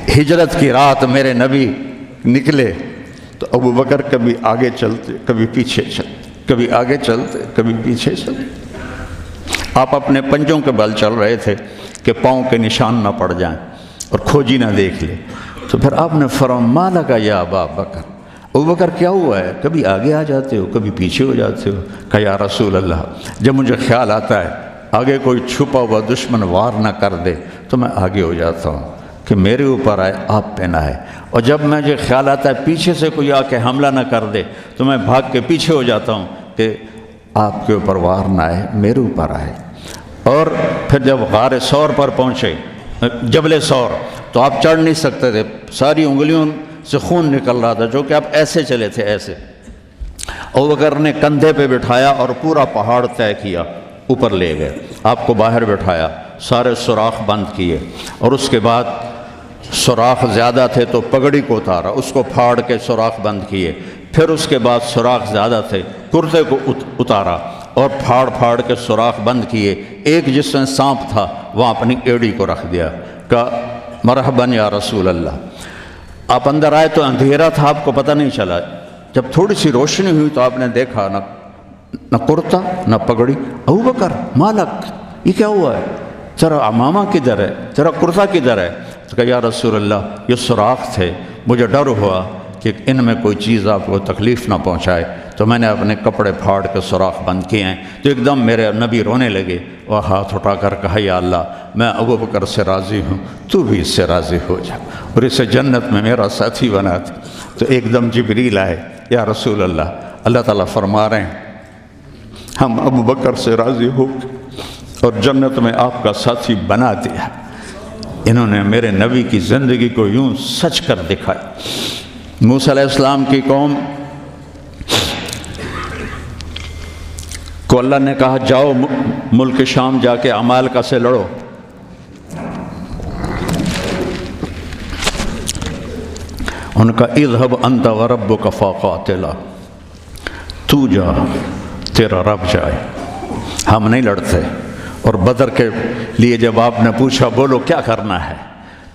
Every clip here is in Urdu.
ہجرت کی رات میرے نبی نکلے تو ابو بکر کبھی آگے چلتے کبھی پیچھے چلتے، کبھی آگے چلتے کبھی پیچھے چلتے۔ آپ اپنے پنجوں کے بل چل رہے تھے کہ پاؤں کے نشان نہ پڑ جائیں اور کھوجی نہ دیکھ لے، تو پھر آپ نے فرمایا ما لکا یا ابا بکر، ابو بکر کیا ہوا ہے؟ کبھی آگے آ جاتے ہو کبھی پیچھے ہو جاتے ہو۔ کہا یا رسول اللہ، جب مجھے خیال آتا ہے آگے کوئی چھپا ہوا دشمن وار نہ کر دے تو میں آگے ہو جاتا ہوں کہ میرے اوپر آئے، آپ پہ نہ آئے، اور جب مجھے خیال آتا ہے پیچھے سے کوئی آ کے حملہ نہ کر دے تو میں بھاگ کے پیچھے ہو جاتا ہوں کہ آپ کے اوپر وار نہ آئے، میرے اوپر آئے۔ اور پھر جب غار ثور پر پہنچے، جبل ثور، تو آپ چڑھ نہیں سکتے تھے، ساری انگلیوں سے خون نکل رہا تھا، جو کہ آپ ایسے چلے تھے ایسے۔ ابوبکر نے کندھے پہ بٹھایا اور پورا پہاڑ طے کیا، اوپر لے گئے، آپ کو باہر بٹھایا، سارے سوراخ بند کیے، اور اس کے بعد سوراخ زیادہ تھے تو پگڑی کو اتارا، اس کو پھاڑ کے سوراخ بند کیے، پھر اس کے بعد سوراخ زیادہ تھے، کرتے کو اتارا اور پھاڑ پھاڑ کے سوراخ بند کیے۔ ایک جس میں سانپ تھا وہاں اپنی ایڑی کو رکھ دیا، کہا مرحباً یا رسول اللہ۔ آپ اندر آئے تو اندھیرا تھا، آپ کو پتہ نہیں چلا، جب تھوڑی سی روشنی ہوئی تو آپ نے دیکھا نہ کرتا نہ پگڑی۔ ابو بکر مالک، یہ کیا ہوا ہے؟ ذرا عمامہ کدھر ہے، ذرا کرتا کدھر ہے؟ تو کہا یا رسول اللہ یہ سوراخ تھے، مجھے ڈر ہوا کہ ان میں کوئی چیز آپ کو تکلیف نہ پہنچائے تو میں نے اپنے کپڑے پھاڑ کے سوراخ بند کیے ہیں۔ تو ایک دم میرے نبی رونے لگے اور ہاتھ اٹھا کر کہا یا اللہ میں ابو بکر سے راضی ہوں، تو بھی اس سے راضی ہو جا اور اسے جنت میں میرا ساتھی بنا دے۔ تو ایک دم جبریل آئے، یا رسول اللہ، اللہ تعالیٰ فرما رہے ہیں ہم ابو بکر سے راضی ہو اور جنت میں آپ کا ساتھی بنا دیا۔ انہوں نے میرے نبی کی زندگی کو یوں سچ کر دکھایا۔ موسیٰ علیہ السلام کی قوم کو اللہ نے کہا جاؤ ملک شام جا کے عمالقہ سے لڑو، ان کا اذهب انت وربک فقاتلا، تو جا تیرا رب جائے، ہم نہیں لڑتے۔ اور بدر کے لیے جب آپ نے پوچھا بولو کیا کرنا ہے،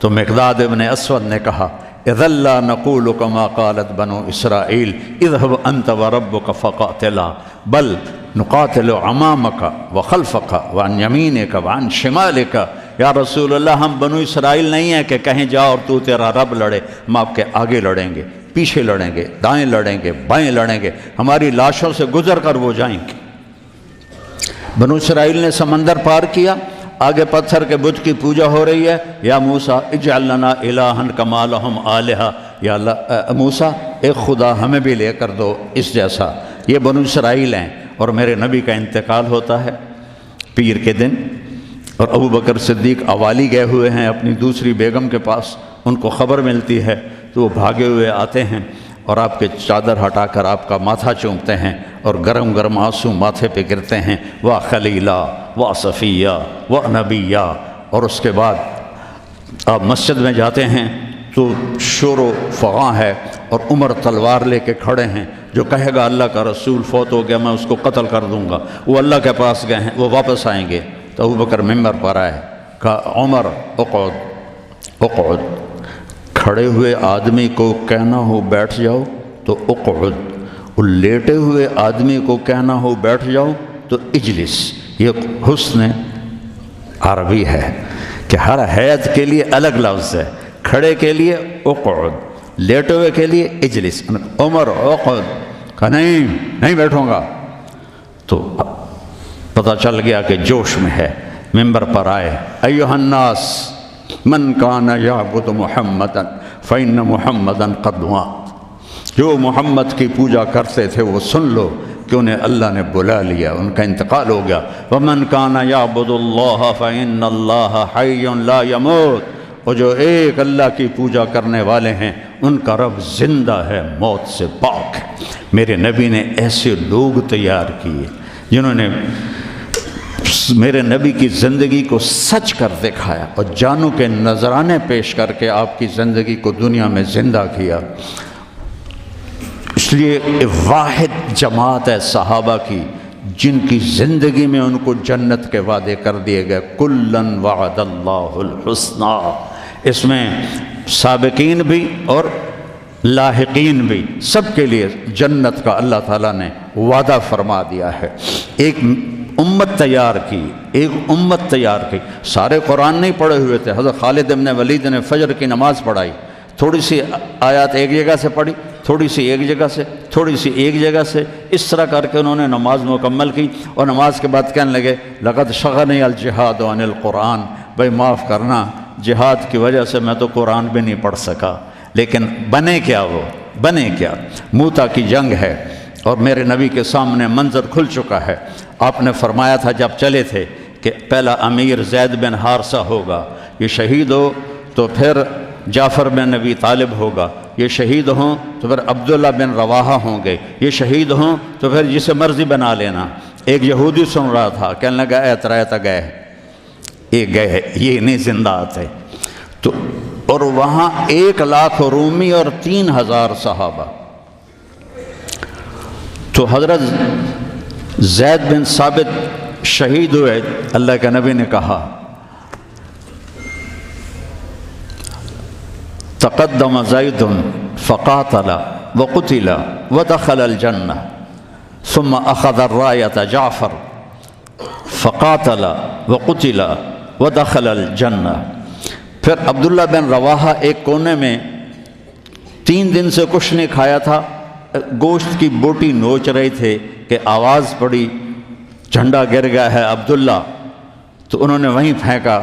تو مقداد ابن اسود نے کہا اذا لا نقول كما قالت بنو اسرائیل اذهب انت وربك فقاتلا بل نقاتل امامك وخلفك وعن يمينك وعن شمالك۔ یا رسول اللہ ہم بنو اسرائیل نہیں ہیں کہ کہیں جا اور تو تیرا رب لڑے، ہم آپ کے آگے لڑیں گے، پیچھے لڑیں گے، دائیں لڑیں گے، بائیں لڑیں گے، ہماری لاشوں سے گزر کر وہ جائیں گے۔ بنو اسرائیل نے سمندر پار کیا، آگے پتھر کے بت کی پوجا ہو رہی ہے، یا موسیٰ اجعل لنا الہا کما لہم آلہہ، یا اللہ موسیٰ ایک خدا ہمیں بھی لے کر دو اس جیسا۔ یہ بنو اسرائیل ہیں، اور میرے نبی کا انتقال ہوتا ہے پیر کے دن، اور ابو بکر صدیق اوالی گئے ہوئے ہیں اپنی دوسری بیگم کے پاس، ان کو خبر ملتی ہے تو وہ بھاگے ہوئے آتے ہیں اور آپ کے چادر ہٹا کر آپ کا ماتھا چومتے ہیں اور گرم گرم آنسو ماتھے پہ گرتے ہیں، وا خلیلا وا صفیہ وا نبیہ۔ اور اس کے بعد آپ مسجد میں جاتے ہیں تو شور و فغاں ہے، اور عمر تلوار لے کے کھڑے ہیں، جو کہے گا اللہ کا رسول فوت ہو گیا میں اس کو قتل کر دوں گا، وہ اللہ کے پاس گئے ہیں، وہ واپس آئیں گے۔ تو ابو بکر ممبر پر آئے، کہا عمر اقعد اقعد، کھڑے ہوئے آدمی کو کہنا ہو بیٹھ جاؤ تو اقعد، اور لیٹے ہوئے آدمی کو کہنا ہو بیٹھ جاؤ تو اجلس۔ یہ حسن عربی ہے کہ ہر حیت کے لیے الگ لفظ ہے، کھڑے کے لیے اقعد، لیٹے ہوئے کے لیے اجلس۔ عمر اقعد، کہا نہیں بیٹھوں گا۔ تو پتہ چل گیا کہ جوش میں ہے، ممبر پر آئے، ایھا الناس من کان یعبد محمدا فإن محمدا قد مات، جو محمد کی پوجا کرتے تھے وہ سن لو کہ انہیں اللہ نے بلا لیا، ان کا انتقال ہو گیا۔ ومن کان یعبد اللہ فإن اللہ حی لا یموت، اور جو ایک اللہ کی پوجا کرنے والے ہیں ان کا رب زندہ ہے، موت سے پاک ہے۔ میرے نبی نے ایسے لوگ تیار کیے جنہوں نے میرے نبی کی زندگی کو سچ کر دکھایا اور جانوں کے نذرانے پیش کر کے آپ کی زندگی کو دنیا میں زندہ کیا۔ اس لیے واحد جماعت ہے صحابہ کی جن کی زندگی میں ان کو جنت کے وعدے کر دیے گئے، کلن وعد اللہ الحسنی، اس میں سابقین بھی اور لاحقین بھی سب کے لیے جنت کا اللہ تعالیٰ نے وعدہ فرما دیا ہے۔ ایک امت تیار کی، ایک امت تیار کی۔ سارے قرآن نہیں پڑھے ہوئے تھے، حضرت خالد بن ولید نے فجر کی نماز پڑھائی، تھوڑی سی آیات ایک جگہ سے پڑھی، تھوڑی سی ایک جگہ سے، تھوڑی سی ایک جگہ سے، اس طرح کر کے انہوں نے نماز مکمل کی، اور نماز کے بعد کہنے لگے لقد شغلنی الجہاد عن القرآن، بھائی معاف کرنا، جہاد کی وجہ سے میں تو قرآن بھی نہیں پڑھ سکا۔ لیکن بنے کیا، وہ بنے کیا؟ موتا کی جنگ ہے اور میرے نبی کے سامنے منظر کھل چکا ہے۔ آپ نے فرمایا تھا جب چلے تھے کہ پہلا امیر زید بن حارثہ ہوگا، یہ شہید ہو تو پھر جعفر بن نبی طالب ہوگا، یہ شہید ہوں تو پھر عبداللہ بن رواحہ ہوں گے، یہ شہید ہوں تو پھر جسے مرضی بنا لینا۔ ایک یہودی سن رہا تھا، کہنے لگا اے ترایت گئے، یہ گئے، یہ نہیں زندہ آتے۔ تو اور وہاں 1,00,000 رومی اور 3,000 صحابہ۔ تو حضرت زید بن ثابت شہید ہوئے، اللہ کے نبی نے کہا تقدم زید فقاتل وقتل ودخل الجنہ ثم اخذ الرایۃ جعفر فقاتل وقتل ودخل الجنہ۔ پھر عبداللہ بن رواحہ ایک کونے میں 3 دن سے کچھ نہیں کھایا تھا، گوشت کی بوٹی نوچ رہے تھے کہ آواز پڑی جھنڈا گر گیا ہے عبداللہ، تو انہوں نے وہیں پھینکا۔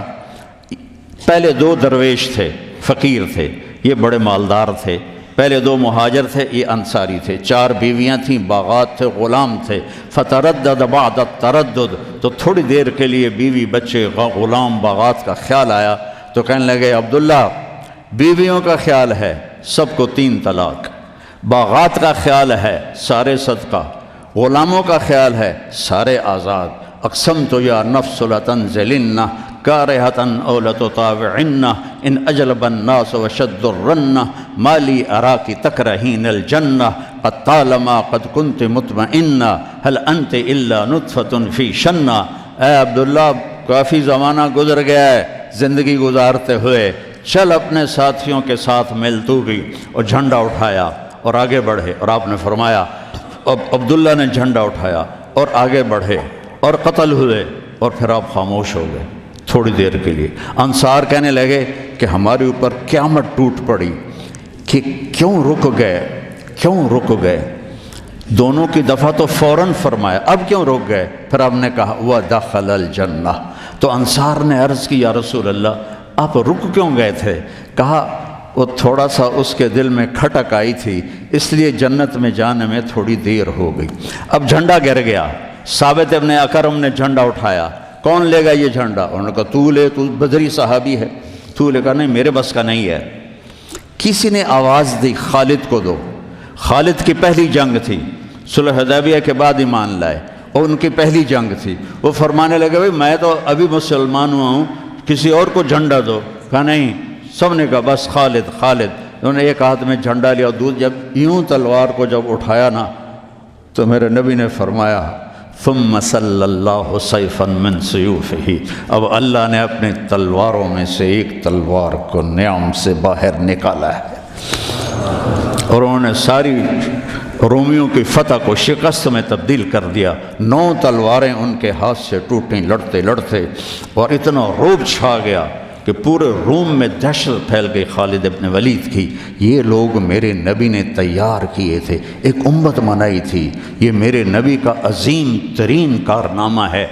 پہلے 2 درویش تھے، فقیر تھے، یہ بڑے مالدار تھے۔ پہلے 2 مہاجر تھے، یہ انصاری تھے۔ 4 بیویاں تھیں، باغات تھے، غلام تھے۔ فتردد بعد التردد، تو تھوڑی دیر کے لیے بیوی بچے غلام باغات کا خیال آیا، تو کہنے لگے عبداللہ بیویوں کا خیال ہے سب کو 3 طلاق، باغات کا خیال ہے سارے صدقہ، غلاموں کا خیال ہے سارے آزاد۔ اقسمت یا نفس لتنزلن کارہۃ او لتطاوعن ان اجلب الناس وشد الرن ما لی اراک تکرہین الجنہ قد طالما قد کنت مطمئنہ هل انت الا نطفۃ فی شنہ۔ اے عبداللہ کافی زمانہ گزر گیا ہے زندگی گزارتے ہوئے، چل اپنے ساتھیوں کے ساتھ مل تو بھی، اور جھنڈا اٹھایا اور آگے بڑھے۔ اور آپ نے فرمایا اب عبداللہ نے جھنڈا اٹھایا اور آگے بڑھے اور قتل ہوئے، اور پھر آپ خاموش ہو گئے تھوڑی دیر کے لیے۔ انصار کہنے لگے کہ ہمارے اوپر قیامت ٹوٹ پڑی کہ کیوں رک گئے۔ دونوں کی دفعہ تو فوراً فرمایا، اب کیوں رک گئے؟ پھر آپ نے کہا وَدَخَلَ الْجَنَّةَ۔ تو انصار نے عرض کی یا رسول اللہ آپ رک کیوں گئے تھے؟ کہا وہ تھوڑا سا اس کے دل میں کھٹک آئی تھی، اس لیے جنت میں جانے میں تھوڑی دیر ہو گئی۔ اب جھنڈا گر گیا، ثابت ابن اکرم نے جھنڈا اٹھایا، کون لے گا یہ جھنڈا؟ انہوں نے کہا تو لے، تو بدری صحابی ہے۔ تو لے کہا نہیں میرے بس کا نہیں ہے۔ کسی نے آواز دی خالد کو دو۔ خالد کی پہلی جنگ تھی، صلح حدیبیہ کے بعد ایمان لائے، اور ان کی پہلی جنگ تھی۔ وہ فرمانے لگے بھائی میں تو ابھی مسلمان ہوا ہوں، کسی اور کو جھنڈا دو۔ کہا نہیں، سب نے کہا بس خالد۔ انہوں نے ایک ہاتھ میں جھنڈا لیا، اور جب یوں تلوار کو جب اٹھایا نا، تو میرے نبی نے فرمایا ثم صلی اللہ سیفا من سیوفہ، اب اللہ نے اپنی تلواروں میں سے ایک تلوار کو نیام سے باہر نکالا ہے، اور انہوں نے ساری رومیوں کی فتح کو شکست میں تبدیل کر دیا۔ 9 تلواریں ان کے ہاتھ سے ٹوٹیں لڑتے لڑتے، اور اتنا روب چھا گیا کہ پورے روم میں دہشت پھیل گئی خالد ابن ولید کی۔ یہ لوگ میرے نبی نے تیار کیے تھے، ایک امت بنائی تھی، یہ میرے نبی کا عظیم ترین کارنامہ ہے۔